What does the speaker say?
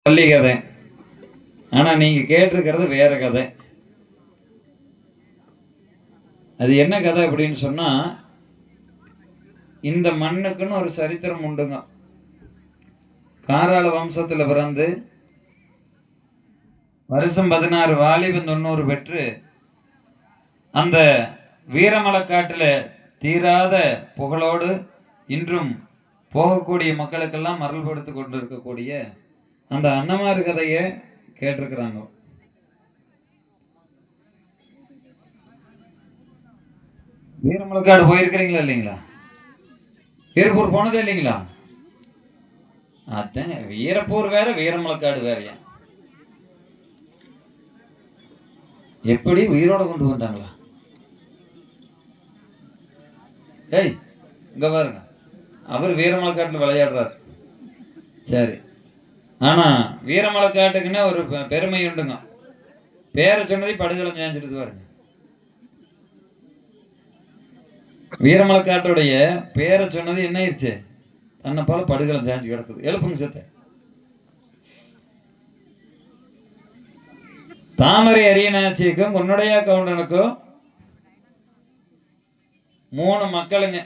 பள்ளி கதை. ஆனா நீங்க கேட்டிருக்கிறது வேற கதை. அது என்ன கதை அப்படின்னு சொன்னா, இந்த மண்ணுக்குன்னு ஒரு சரித்திரம் உண்டுங்க. காராள வம்சத்துல பிறந்து வருஷம் 16 வாலிபன் 90 பெற்று அந்த வீரமலைக்காட்டுல தீராத புகழோடு இன்றும் போகக்கூடிய மக்களுக்கெல்லாம் மரல்படுத்திக் கொண்டிருக்கக்கூடிய அந்த அன்னமார் கதையை கேட்டிருக்கிறாங்க. வீரமலைக்காடு போயிருக்கிறீங்களா இல்லைங்களா? வீரப்பூர் போனதே இல்லைங்களா? அதாங்க, வீரப்பூர் வேற வீரமலைக்காடு வேறையா? எப்படி உயிரோட கொண்டு வந்தாங்களா? ஏய், இங்க பாருங்க, அவர் வீரமலைக்காட்டுல விளையாடுறாரு. சரி, ஆனா வீரமலைக்காட்டுக்குன்னா ஒரு பெருமை உண்டுங்க. பேரை சொன்னதை படுகொலை செஞ்சுட்டு பாருங்க. வீரமலைக்காட்டுடைய பேரை சொன்னது என்ன ஆயிடுச்சு? தன்னை போல படுகொலை சாஞ்சு கிடக்குது. எழுப்புங்க சேர்த்த. தாமரை அரியநாச்சிக்கும் உன்னுடைய கவுண்டனுக்கும் 3 மக்களுங்க.